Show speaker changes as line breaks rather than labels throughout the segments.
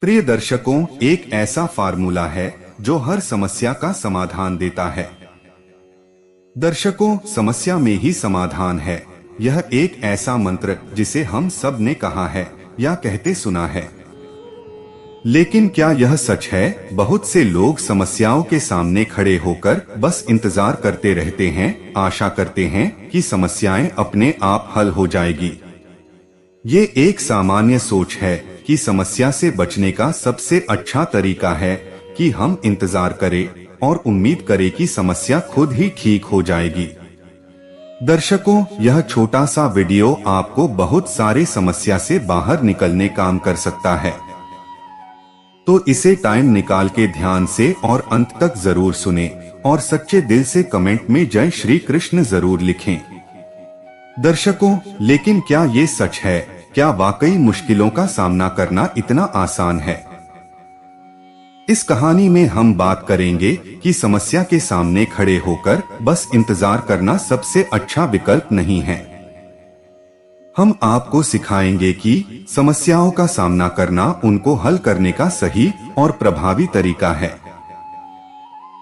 प्रिय दर्शकों, एक ऐसा फार्मूला है जो हर समस्या का समाधान देता है। दर्शकों, समस्या में ही समाधान है। यह एक ऐसा मंत्र जिसे हम सब ने कहा है या कहते सुना है। लेकिन क्या यह सच है? बहुत से लोग समस्याओं के सामने खड़े होकर बस इंतजार करते रहते हैं, आशा करते हैं कि समस्याएं अपने आप हल हो जाएगी। ये एक सामान्य सोच है कि समस्या से बचने का सबसे अच्छा तरीका है कि हम इंतजार करें और उम्मीद करें कि समस्या खुद ही ठीक हो जाएगी। दर्शकों, यह छोटा सा वीडियो आपको बहुत सारे समस्या से बाहर निकलने काम कर सकता है, तो इसे टाइम निकाल के ध्यान से और अंत तक जरूर सुने और सच्चे दिल से कमेंट में जय श्री कृष्ण जरूर लिखें। दर्शकों, लेकिन क्या ये सच है? क्या वाकई मुश्किलों का सामना करना इतना आसान है? इस कहानी में हम बात करेंगे कि समस्या के सामने खड़े होकर बस इंतजार करना सबसे अच्छा विकल्प नहीं है। हम आपको सिखाएंगे कि समस्याओं का सामना करना उनको हल करने का सही और प्रभावी तरीका है।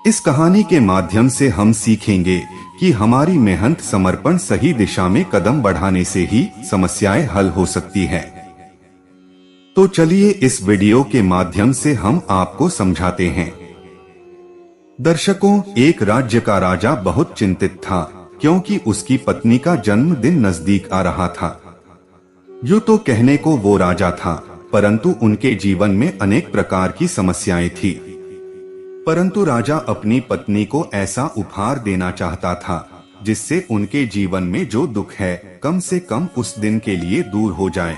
इस कहानी के माध्यम से हम सीखेंगे कि हमारी मेहनत, समर्पण, सही दिशा में कदम बढ़ाने से ही समस्याएं हल हो सकती है। तो चलिए इस वीडियो के माध्यम से हम आपको समझाते हैं। दर्शकों, एक राज्य का राजा बहुत चिंतित था क्योंकि उसकी पत्नी का जन्मदिन नजदीक आ रहा था। यूं तो कहने को वो राजा था, परंतु उनके जीवन में अनेक प्रकार की समस्याएं थी। परंतु राजा अपनी पत्नी को ऐसा उपहार देना चाहता था जिससे उनके जीवन में जो दुख है कम से कम उस दिन के लिए दूर हो जाए।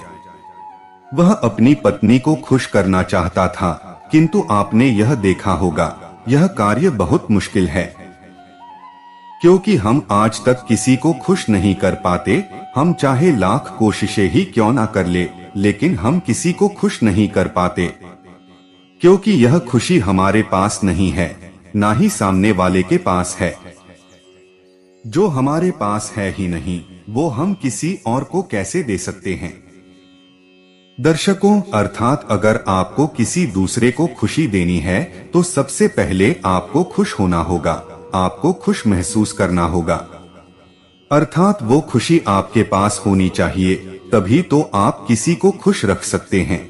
वह अपनी पत्नी को खुश करना चाहता था, किंतु आपने यह देखा होगा, यह कार्य बहुत मुश्किल है, क्योंकि हम आज तक किसी को खुश नहीं कर पाते। हम चाहे लाख कोशिशें ही क्यों ना कर ले, लेकिन हम किसी को खुश नहीं कर पाते, क्योंकि यह खुशी हमारे पास नहीं है, ना ही सामने वाले के पास है। जो हमारे पास है ही नहीं, वो हम किसी और को कैसे दे सकते हैं? दर्शकों, अर्थात अगर आपको किसी दूसरे को खुशी देनी है तो सबसे पहले आपको खुश होना होगा, आपको खुश महसूस करना होगा। अर्थात वो खुशी आपके पास होनी चाहिए, तभी तो आप किसी को खुश रख सकते हैं।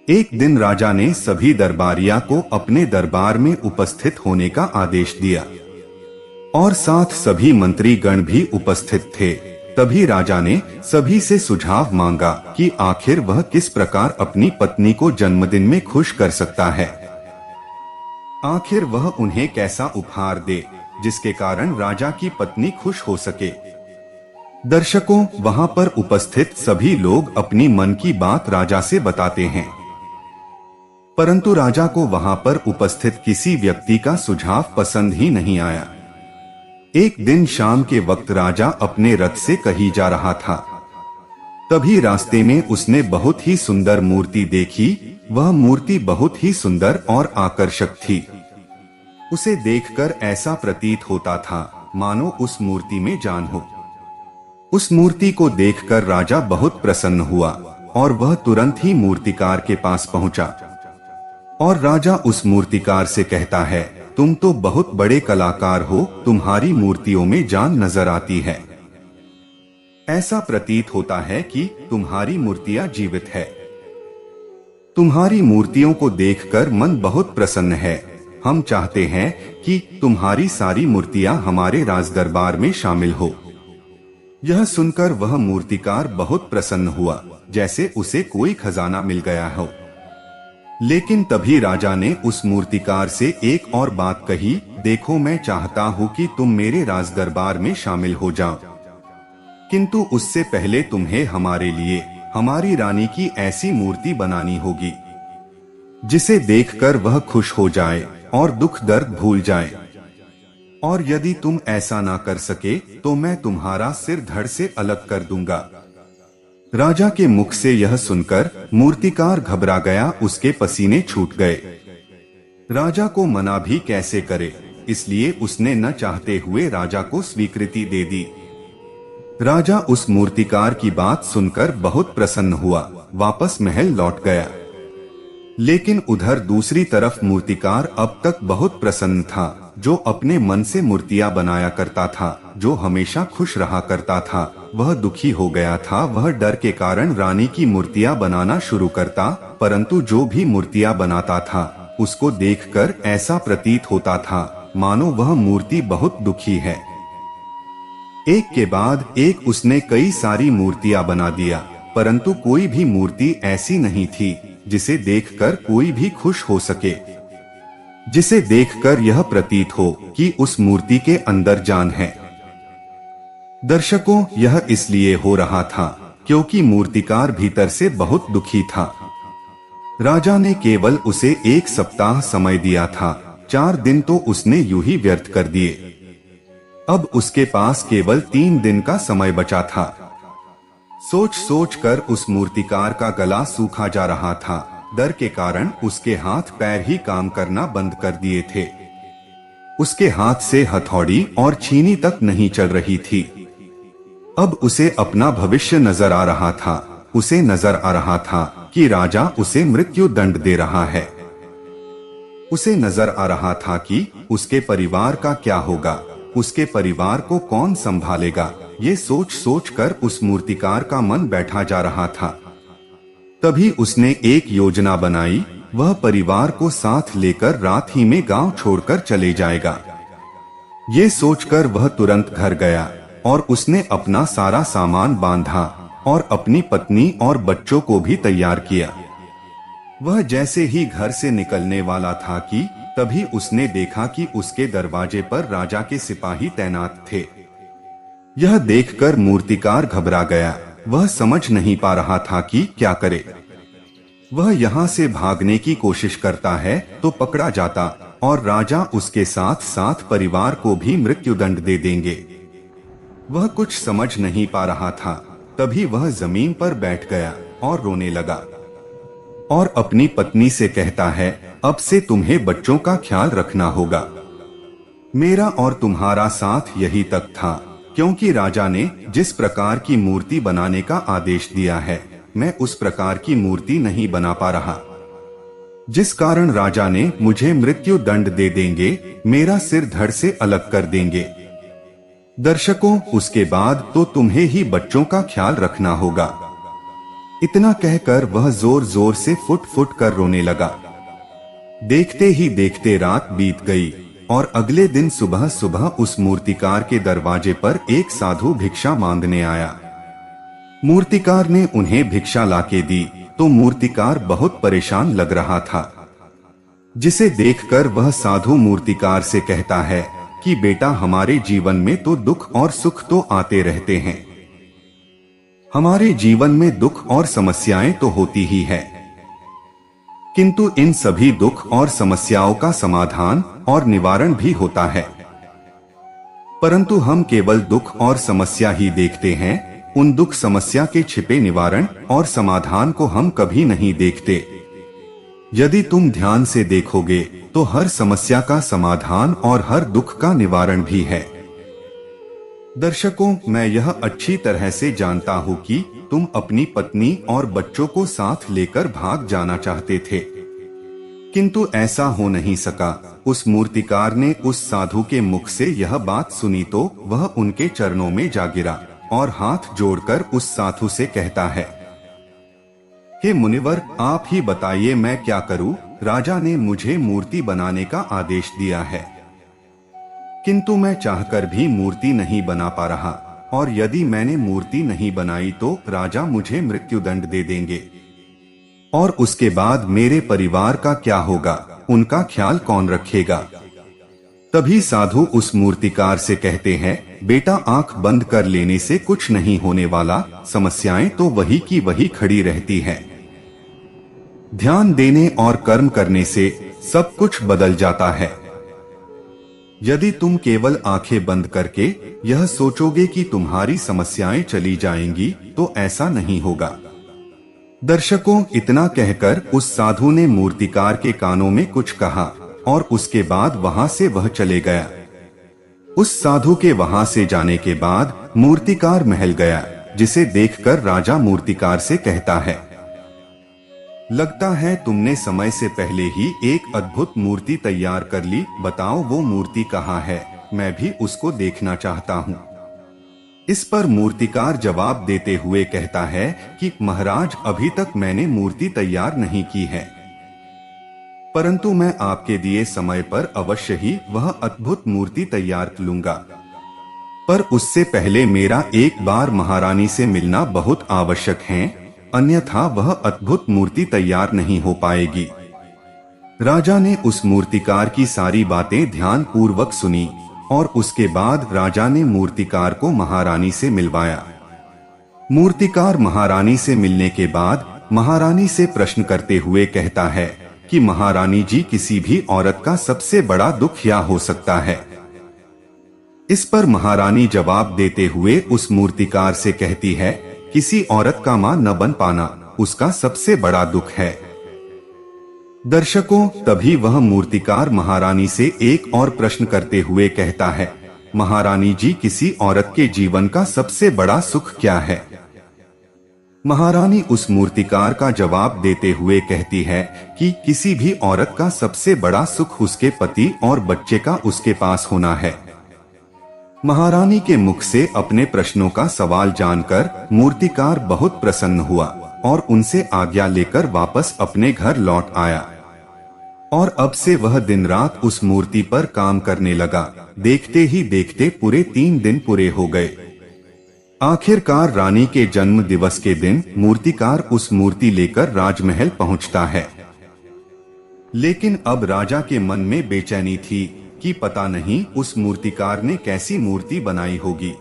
एक दिन राजा ने सभी दरबारिया को अपने दरबार में उपस्थित होने का आदेश दिया और साथ सभी मंत्री गण भी उपस्थित थे। तभी राजा ने सभी से सुझाव मांगा कि आखिर वह किस प्रकार अपनी पत्नी को जन्मदिन में खुश कर सकता है। आखिर वह उन्हें कैसा उपहार दे जिसके कारण राजा की पत्नी खुश हो सके। दर्शकों, वहां पर उपस्थित सभी लोग अपनी मन की बात राजा से बताते हैं, परंतु राजा को वहां पर उपस्थित किसी व्यक्ति का सुझाव पसंद ही नहीं आया। एक दिन शाम के वक्त राजा अपने रथ से कहीं जा रहा था। तभी रास्ते में उसने बहुत ही सुंदर मूर्ति देखी। वह मूर्ति बहुत ही सुंदर और आकर्षक थी। उसे देखकर ऐसा प्रतीत होता था मानो उस मूर्ति में जान हो। उस मूर्ति को देखकर राजा बहुत प्रसन्न हुआ और वह तुरंत ही मूर्तिकार के पास पहुंचा और राजा उस मूर्तिकार से कहता है, तुम तो बहुत बड़े कलाकार हो, तुम्हारी मूर्तियों में जान नजर आती है। ऐसा प्रतीत होता है कि तुम्हारी मूर्तियां जीवित है। तुम्हारी मूर्तियों को देखकर मन बहुत प्रसन्न है। हम चाहते हैं कि तुम्हारी सारी मूर्तियां हमारे राज दरबार में शामिल हो। यह सुनकर वह मूर्तिकार बहुत प्रसन्न हुआ, जैसे उसे कोई खजाना मिल गया हो। लेकिन तभी राजा ने उस मूर्तिकार से एक और बात कही, देखो, मैं चाहता हूँ कि तुम मेरे राज दरबार में शामिल हो जाओ, किंतु उससे पहले तुम्हें हमारे लिए हमारी रानी की ऐसी मूर्ति बनानी होगी जिसे देखकर वह खुश हो जाए और दुख दर्द भूल जाए। और यदि तुम ऐसा ना कर सके तो मैं तुम्हारा सिर धड़ से अलग कर दूंगा। राजा के मुख से यह सुनकर मूर्तिकार घबरा गया, उसके पसीने छूट गए। राजा को मना भी कैसे करे, इसलिए उसने न चाहते हुए राजा को स्वीकृति दे दी। राजा उस मूर्तिकार की बात सुनकर बहुत प्रसन्न हुआ, वापस महल लौट गया। लेकिन उधर दूसरी तरफ मूर्तिकार अब तक बहुत प्रसन्न था। जो अपने मन से मूर्तियां बनाया करता था, जो हमेशा खुश रहा करता था, वह दुखी हो गया था। वह डर के कारण रानी की मूर्तियां बनाना शुरू करता, परंतु जो भी मूर्तियां बनाता था उसको देखकर ऐसा प्रतीत होता था मानो वह मूर्ति बहुत दुखी है। एक के बाद एक उसने कई सारी मूर्तियां बना दिया, परंतु कोई भी मूर्ति ऐसी नहीं थी जिसे देखकर कोई भी खुश हो सके, जिसे देखकर यह प्रतीत हो कि उस मूर्ति के अंदर जान है। दर्शकों, यह इसलिए हो रहा था क्योंकि मूर्तिकार भीतर से बहुत दुखी था। राजा ने केवल उसे 1 सप्ताह समय दिया था, 4 दिन तो उसने यूं ही व्यर्थ कर दिए। अब उसके पास केवल 3 दिन का समय बचा था। सोच सोच कर उस मूर्तिकार का गला सूखा जा रहा था। डर के कारण उसके हाथ पैर ही काम करना बंद कर दिए थे। उसके हाथ से हथौड़ी और छीनी तक नहीं चल रही थी। अब उसे अपना भविष्य नजर आ रहा था। उसे नजर आ रहा था कि राजा उसे मृत्यु दंड दे रहा है। उसे नजर आ रहा था कि उसके परिवार का क्या होगा, उसके परिवार को कौन संभालेगा। ये सोच सोच कर उस मूर्तिकार का मन बैठा जा रहा था। तभी उसने एक योजना बनाई। वह परिवार को साथ लेकर रात ही में गांव छोड़कर चले जाएगा। ये सोचकर वह तुरंत घर गया और उसने अपना सारा सामान बांधा और अपनी पत्नी और बच्चों को भी तैयार किया। वह जैसे ही घर से निकलने वाला था कि तभी उसने देखा कि उसके दरवाजे पर राजा के सिपाही तैनात थे। यह देखकर मूर्तिकार घबरा गया। वह समझ नहीं पा रहा था कि क्या करे। वह यहाँ से भागने की कोशिश करता है तो पकड़ा जाता और राजा उसके साथ साथ परिवार को भी मृत्युदंड दे देंगे। वह कुछ समझ नहीं पा रहा था। तभी वह जमीन पर बैठ गया और रोने लगा और अपनी पत्नी से कहता है, अब से तुम्हें बच्चों का ख्याल रखना होगा। मेरा और तुम्हारा साथ यही तक था, क्योंकि राजा ने जिस प्रकार की मूर्ति बनाने का आदेश दिया है, मैं उस प्रकार की मूर्ति नहीं बना पा रहा, जिस कारण राजा ने मुझे मृत्यु दंड दे देंगे, मेरा सिर धड़ से अलग कर देंगे। दर्शकों, उसके बाद तो तुम्हें ही बच्चों का ख्याल रखना होगा। इतना कहकर वह जोर जोर से फुट फुट कर रोने लगा। देखते ही देखते रात बीत गई और अगले दिन सुबह सुबह उस मूर्तिकार के दरवाजे पर एक साधु भिक्षा मांगने आया। मूर्तिकार ने उन्हें भिक्षा लाके दी तो मूर्तिकार बहुत परेशान लग रहा था, जिसे देखकर वह साधु मूर्तिकार से कहता है कि बेटा, हमारे जीवन में तो दुख और सुख तो आते रहते हैं। हमारे जीवन में दुख और समस्याएं तो होती ही है, किंतु इन सभी दुख और समस्याओं का समाधान और निवारण भी होता है। परंतु हम केवल दुख और समस्या ही देखते हैं। उन दुख समस्या के छिपे निवारण और समाधान को हम कभी नहीं देखते। यदि तुम ध्यान से देखोगे तो हर समस्या का समाधान और हर दुख का निवारण भी है। दर्शकों, मैं यह अच्छी तरह से जानता हूँ कि तुम अपनी पत्नी और बच्चों को साथ लेकर भाग जाना चाहते थे, किंतु ऐसा हो नहीं सका। उस मूर्तिकार ने उस साधु के मुख से यह बात सुनी तो वह उनके चरणों में जा गिरा और हाथ जोड़कर उस साधु से कहता है, हे मुनिवर, आप ही बताइए मैं क्या करूं? राजा ने मुझे मूर्ति बनाने का आदेश दिया है, किंतु मैं चाहकर भी मूर्ति नहीं बना पा रहा, और यदि मैंने मूर्ति नहीं बनाई तो राजा मुझे मृत्युदंड दे देंगे, और उसके बाद मेरे परिवार का क्या होगा, उनका ख्याल कौन रखेगा? तभी साधु उस मूर्तिकार से कहते हैं, बेटा, आंख बंद कर लेने से कुछ नहीं होने वाला, समस्याएं तो वही की वही खड़ी रहती है। ध्यान देने और कर्म करने से सब कुछ बदल जाता है। यदि तुम केवल आंखें बंद करके यह सोचोगे कि तुम्हारी समस्याएं चली जाएंगी, तो ऐसा नहीं होगा। दर्शकों, इतना कहकर उस साधु ने मूर्तिकार के कानों में कुछ कहा और उसके बाद वहां से वह चले गया। उस साधु के वहां से जाने के बाद मूर्तिकार महल गया, जिसे देखकर राजा मूर्तिकार से कहता है, लगता है तुमने समय से पहले ही एक अद्भुत मूर्ति तैयार कर ली। बताओ वो मूर्ति कहाँ है, मैं भी उसको देखना चाहता हूँ। इस पर मूर्तिकार जवाब देते हुए कहता है कि महाराज, अभी तक मैंने मूर्ति तैयार नहीं की है, परंतु मैं आपके दिए समय पर अवश्य ही वह अद्भुत मूर्ति तैयार कर लूंगा। पर उससे पहले मेरा एक बार महारानी से मिलना बहुत आवश्यक है, अन्यथा वह अद्भुत मूर्ति तैयार नहीं हो पाएगी। राजा ने उस मूर्तिकार की सारी बातें ध्यान पूर्वक सुनी और उसके बाद राजा ने मूर्तिकार को महारानी से मिलवाया। मूर्तिकार महारानी से मिलने के बाद महारानी से प्रश्न करते हुए कहता है कि महारानी जी, किसी भी औरत का सबसे बड़ा दुख क्या हो सकता है। इस पर महारानी जवाब देते हुए उस मूर्तिकार से कहती है, किसी औरत का मां न बन पाना उसका सबसे बड़ा दुख है। दर्शकों, तभी वह मूर्तिकार महारानी से एक और प्रश्न करते हुए कहता है, महारानी जी, किसी औरत के जीवन का सबसे बड़ा सुख क्या है। महारानी उस मूर्तिकार का जवाब देते हुए कहती है कि किसी भी औरत का सबसे बड़ा सुख उसके पति और बच्चे का उसके पास होना है। महारानी के मुख से अपने प्रश्नों का सवाल जानकर मूर्तिकार बहुत प्रसन्न हुआ और उनसे आज्ञा लेकर वापस अपने घर लौट आया। और अब से वह दिन रात उस मूर्ति पर काम करने लगा। देखते ही देखते पूरे 3 दिन पूरे हो गए। आखिरकार रानी के जन्म दिवस के दिन मूर्तिकार उस मूर्ति लेकर राजमहल पहुंचता है। लेकिन अब राजा के मन में बेचैनी थी कि पता नहीं उस मूर्तिकार ने कैसी मूर्ति बनाई होगी।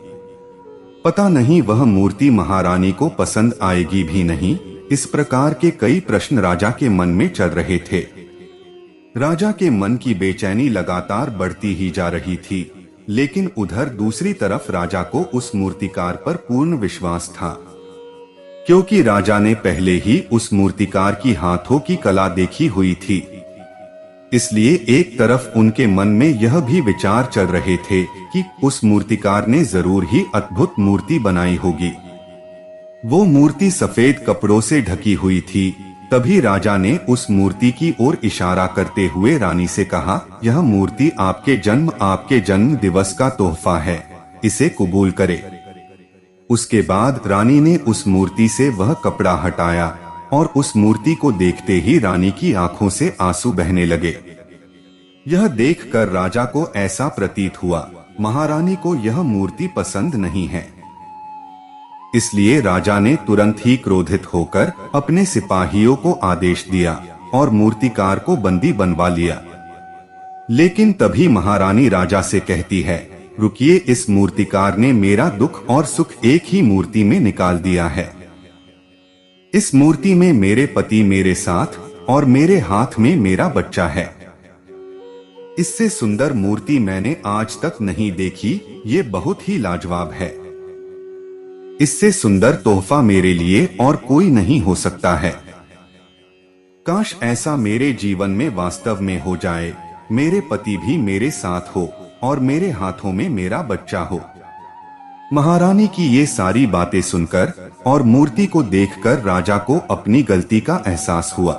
पता नहीं वह मूर्ति महारानी को पसंद आएगी भी नहीं। इस प्रकार के कई प्रश्न राजा के मन में चल रहे थे। राजा के मन की बेचैनी लगातार बढ़ती ही जा रही थी, लेकिन उधर दूसरी तरफ राजा को उस मूर्तिकार पर पूर्ण विश्वास था, क्योंकि राजा ने पहले ही उस मूर्तिकार की हाथों की कला देखी हुई थी। इसलिए एक तरफ उनके मन में यह भी विचार चल रहे थे कि उस मूर्तिकार ने जरूर ही अद्भुत मूर्ति बनाई होगी। वो मूर्ति सफेद कपड़ों से ढकी हुई थी। तभी राजा ने उस मूर्ति की ओर इशारा करते हुए रानी से कहा, यह मूर्ति आपके जन्म दिवस का तोहफा है, इसे कबूल करे। उसके बाद रानी ने उस मूर्ति से वह कपड़ा हटाया और उस मूर्ति को देखते ही रानी की आंखों से आंसू बहने लगे। यह देखकर राजा को ऐसा प्रतीत हुआ महारानी को यह मूर्ति पसंद नहीं है। इसलिए राजा ने तुरंत ही क्रोधित होकर अपने सिपाहियों को आदेश दिया और मूर्तिकार को बंदी बनवा लिया। लेकिन तभी महारानी राजा से कहती है, रुकिए, इस मूर्तिकार ने मेरा दुख और सुख एक ही मूर्ति में निकाल दिया है। इस मूर्ति में मेरे पति मेरे साथ और मेरे हाथ में मेरा बच्चा है। इससे सुंदर मूर्ति मैंने आज तक नहीं देखी। ये बहुत ही लाजवाब है। इससे सुंदर तोहफा मेरे लिए और कोई नहीं हो सकता है। काश ऐसा मेरे जीवन में वास्तव में हो जाए, मेरे पति भी मेरे साथ हो और मेरे हाथों में मेरा बच्चा हो। महारानी की ये सारी बातें सुनकर और मूर्ति को देखकर राजा को अपनी गलती का एहसास हुआ।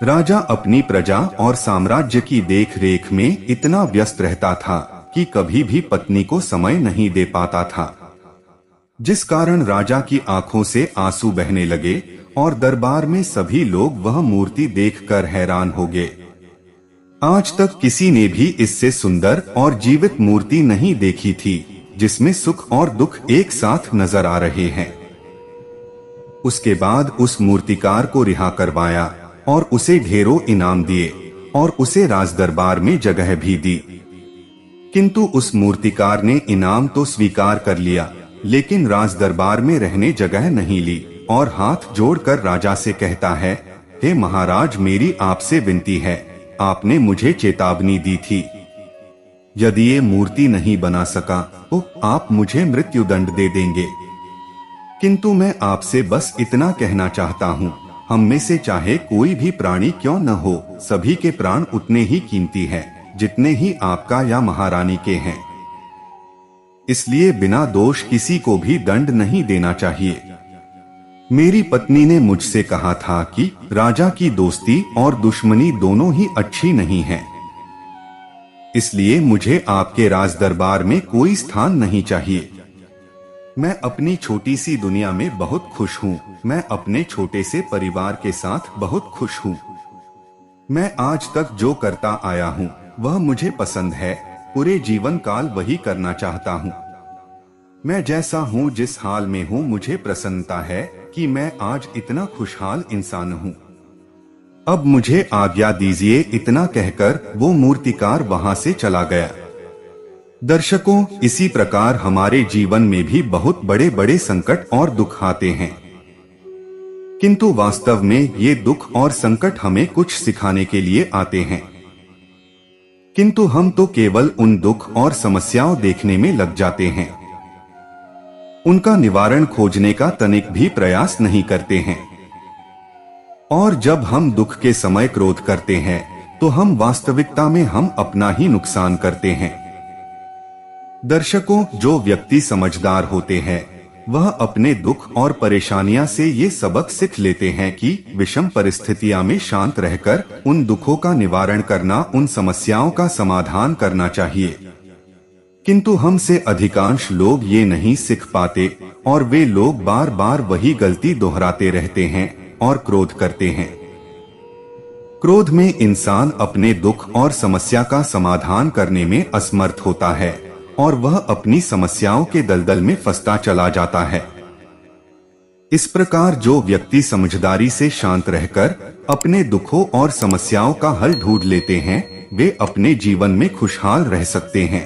राजा अपनी प्रजा और साम्राज्य की देख-रेख में इतना व्यस्त रहता था कि कभी भी पत्नी को समय नहीं दे पाता था, जिस कारण राजा की आंखों से आंसू बहने लगे और दरबार में सभी लोग वह मूर्ति देखकर हैरान हो गए। आज तक किसी ने भी इससे सुंदर और जीवित मूर्ति नहीं देखी थी, जिसमें सुख और दुख एक साथ नजर आ रहे हैं। उसके बाद उस मूर्तिकार को रिहा करवाया और उसे ढेरों इनाम दिए और उसे राजदरबार में जगह भी दी। किंतु उस मूर्तिकार ने इनाम तो स्वीकार कर लिया, लेकिन राजदरबार में रहने जगह नहीं ली और हाथ जोड़कर राजा से कहता है, हे महाराज, मेरी आपसे विनती है, आपने मुझे चेतावनी दी थी, यदि ये मूर्ति नहीं बना सका तो आप मुझे मृत्युदंड दे देंगे। किंतु मैं आपसे बस इतना कहना चाहता हूँ, हम में से चाहे कोई भी प्राणी क्यों न हो, सभी के प्राण उतने ही कीमती हैं जितने ही आपका या महारानी के हैं। इसलिए बिना दोष किसी को भी दंड नहीं देना चाहिए। मेरी पत्नी ने मुझसे कहा था कि राजा की दोस्ती और दुश्मनी दोनों ही अच्छी नहीं है, इसलिए मुझे आपके राज दरबार में कोई स्थान नहीं चाहिए। मैं अपनी छोटी सी दुनिया में बहुत खुश हूँ। मैं अपने छोटे से परिवार के साथ बहुत खुश हूँ। मैं आज तक जो करता आया हूँ वह मुझे पसंद है। पूरे जीवन काल वही करना चाहता हूँ। मैं जैसा हूँ, जिस हाल में हूँ, मुझे प्रसन्नता है कि मैं आज इतना खुशहाल इंसान हूँ। अब मुझे आज्ञा दीजिए। इतना कहकर वो मूर्तिकार वहां से चला गया। दर्शकों, इसी प्रकार हमारे जीवन में भी बहुत बड़े बड़े संकट और दुख आते हैं, किंतु वास्तव में ये दुख और संकट हमें कुछ सिखाने के लिए आते हैं। किंतु हम तो केवल उन दुख और समस्याओं देखने में लग जाते हैं, उनका निवारण खोजने का तनिक भी प्रयास नहीं करते हैं। और जब हम दुख के समय क्रोध करते हैं तो हम वास्तविकता में हम अपना ही नुकसान करते हैं। दर्शकों, जो व्यक्ति समझदार होते हैं वह अपने दुख और परेशानियां से ये सबक सीख लेते हैं कि विषम परिस्थितियों में शांत रहकर उन दुखों का निवारण करना, उन समस्याओं का समाधान करना चाहिए। किंतु हमसे अधिकांश लोग ये नहीं सीख पाते और वे लोग बार बार वही गलती दोहराते रहते हैं और क्रोध करते हैं। क्रोध में इंसान अपने दुख और समस्या का समाधान करने में असमर्थ होता है और वह अपनी समस्याओं के दलदल में फंसता चला जाता है। इस प्रकार जो व्यक्ति समझदारी से शांत रहकर अपने दुखों और समस्याओं का हल ढूंढ लेते हैं वे अपने जीवन में खुशहाल रह सकते हैं।